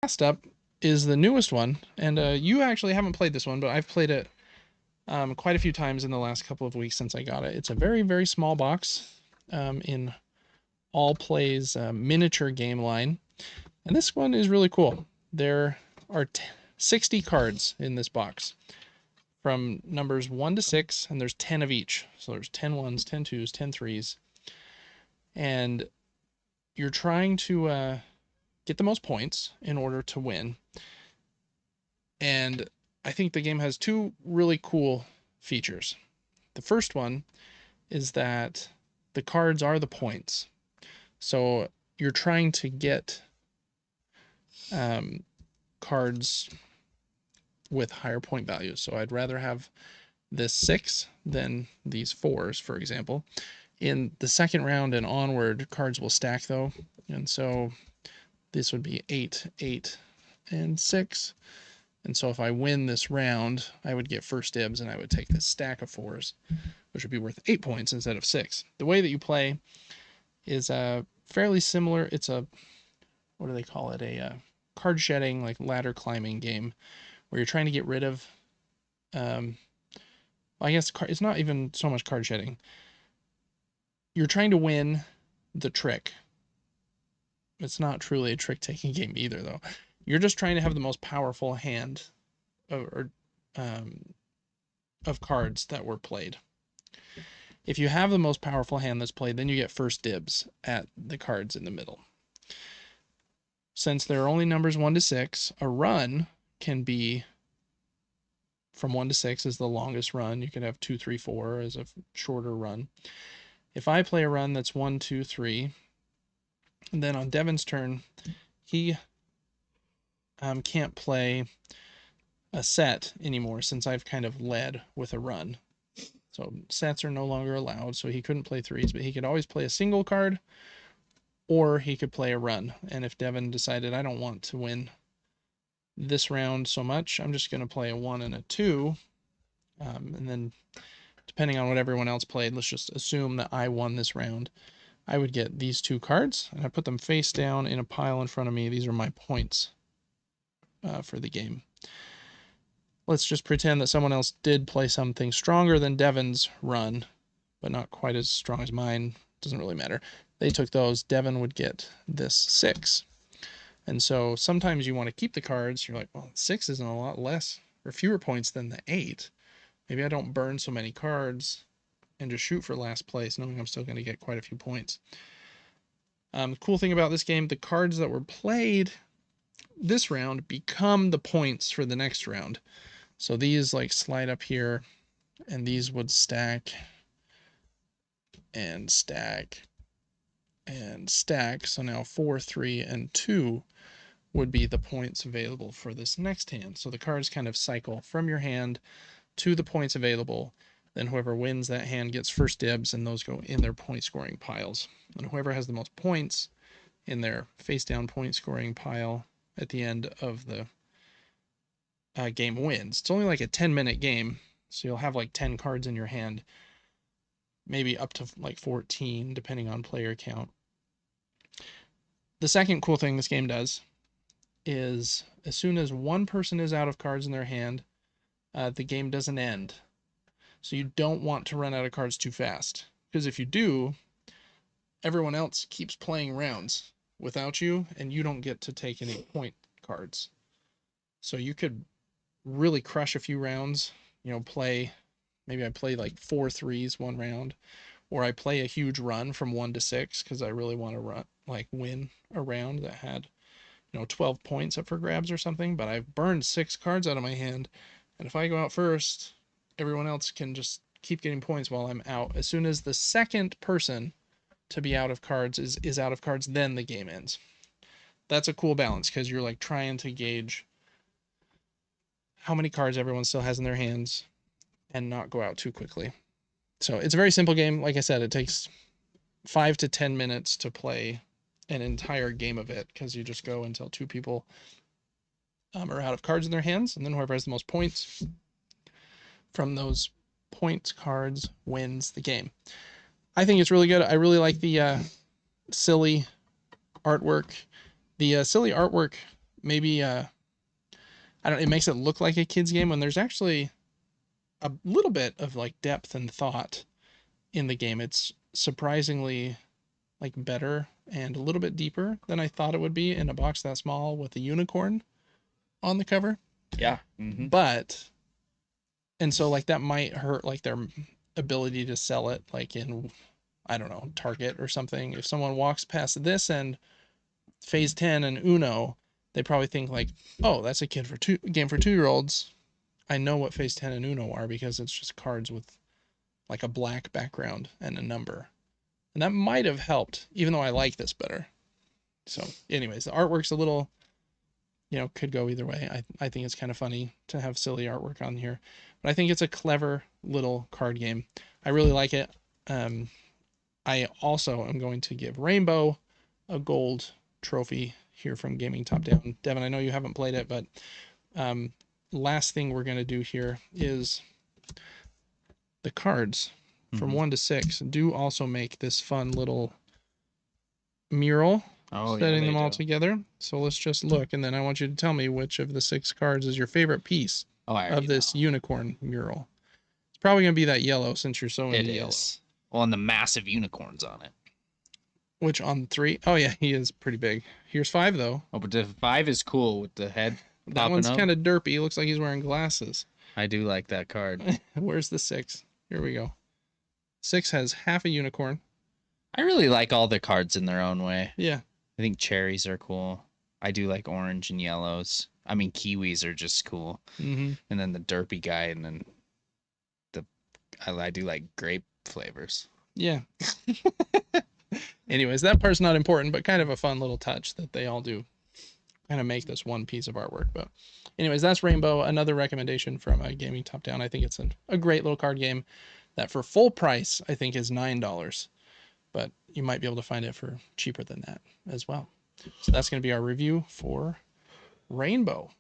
Last up is the newest one, and you actually haven't played this one, but I've played it quite a few times in the last couple of weeks since I got it. It's a very, very small box in All Plays miniature game line, and this one is really cool. There are 60 cards in this box from numbers 1 to 6, and there's 10 of each. So there's 10 ones, 10 twos, 10 threes, and you're trying to get the most points in order to win. And I think the game has two really cool features. The first one is that the cards are the points. So you're trying to get cards with higher point values. So I'd rather have this 6 than these 4s, for example. In the second round and onward, cards will stack though. And so this would be 8, 8, and 6. And so if I win this round, I would get first dibs and I would take this stack of 4s, which would be worth 8 points instead of 6. The way that you play is fairly similar. It's a, what do they call it? A card shedding, like ladder climbing game where you're trying to get rid of, well, I guess it's not even so much card shedding. You're trying to win the trick. It's not truly a trick taking game either, though. You're just trying to have the most powerful hand of cards that were played. If you have the most powerful hand that's played, then you get first dibs at the cards in the middle. Since there are only numbers 1 to 6, a run can be from 1 to 6 is the longest run. You could have 2, 3, 4 as a shorter run. If I play a run that's 1, 2, 3, and then on Devin's turn, he can't play a set anymore since I've kind of led with a run. So sets are no longer allowed, so he couldn't play threes, but he could always play a single card, or he could play a run. And if Devin decided, I don't want to win this round so much, I'm just going to play a 1 and a 2, and then depending on what everyone else played, let's just assume that I won this round. I would get these 2 cards, and I put them face down in a pile in front of me. These are my points for the game. Let's just pretend that someone else did play something stronger than Devin's run, but not quite as strong as mine. Doesn't really matter. They took those. Devin would get this 6. And so sometimes you want to keep the cards. You're like, well, 6 isn't a lot less or fewer points than the 8. Maybe I don't burn so many cards and just shoot for last place, knowing I'm still going to get quite a few points. The cool thing about this game, the cards that were played this round become the points for the next round. So these like slide up here, and these would stack and stack and stack. So now 4, 3, and 2 would be the points available for this next hand. So the cards kind of cycle from your hand to the points available. Then whoever wins that hand gets first dibs, and those go in their point scoring piles. And whoever has the most points in their face down point scoring pile at the end of the game wins. It's only like a 10-minute game, so you'll have like 10 cards in your hand, maybe up to like 14 depending on player count. The second cool thing this game does is as soon as one person is out of cards in their hand, the game doesn't end. So you don't want to run out of cards too fast, because if you do, everyone else keeps playing rounds without you, and you don't get to take any point cards. So you could really crush a few rounds, maybe I play like 4 threes one round, or I play a huge run from 1 to 6 because I really want to win a round that had 12 points up for grabs or something, but I've burned 6 cards out of my hand, and if I go out first, everyone else can just keep getting points while I'm out. As soon as the second person to be out of cards is out of cards, then the game ends. That's a cool balance because you're like trying to gauge how many cards everyone still has in their hands and not go out too quickly. So it's a very simple game. Like I said, it takes 5 to 10 minutes to play an entire game of it, because you just go until 2 people are out of cards in their hands, and then whoever has the most points from those points cards wins the game. I think it's really good. I really like the silly artwork. The silly artwork maybe I don't. It makes it look like a kid's game when there's actually a little bit of like depth and thought in the game. It's surprisingly like better and a little bit deeper than I thought it would be in a box that small with a unicorn on the cover. Yeah. But and so like that might hurt like their ability to sell it like in, I don't know, Target or something. If someone walks past this and Phase 10 and Uno, they probably think like, oh, that's a game for 2-year-olds. I know what Phase 10 and Uno are because it's just cards with like a black background and a number. And that might have helped, even though I like this better. So anyways, the artwork's a little, could go either way. I think it's kind of funny to have silly artwork on here, but I think it's a clever little card game. I really like it. I also am going to give Rainbow a gold trophy here from Gaming Top Down. Devin, I know you haven't played it, but last thing we're going to do here is the cards from 1 to 6 do also make this fun little mural, setting them all together. So let's just look, and then I want you to tell me which of the 6 cards is your favorite piece of this unicorn mural. It's probably going to be that yellow since you're so into yellow. Well, and the massive unicorns on it. Which on 3? Oh yeah, he is pretty big. Here's 5 though. Oh, but the 5 is cool with the head. That one's kind of derpy. Looks like he's wearing glasses. I do like that card. Where's the 6? Here we go. 6 has half a unicorn. I really like all the cards in their own way. Yeah. I think cherries are cool. I do like orange and yellows. I mean, kiwis are just cool. Mm-hmm. And then the derpy guy, and then I do like grape flavors. Yeah. Anyways, that part's not important, but kind of a fun little touch that they all do. Kind of make this one piece of artwork. But anyways, that's Rainbow. Another recommendation from Gaming Top Down. I think it's a great little card game that for full price, I think is $9. But you might be able to find it for cheaper than that as well. So that's going to be our review for Rainbow.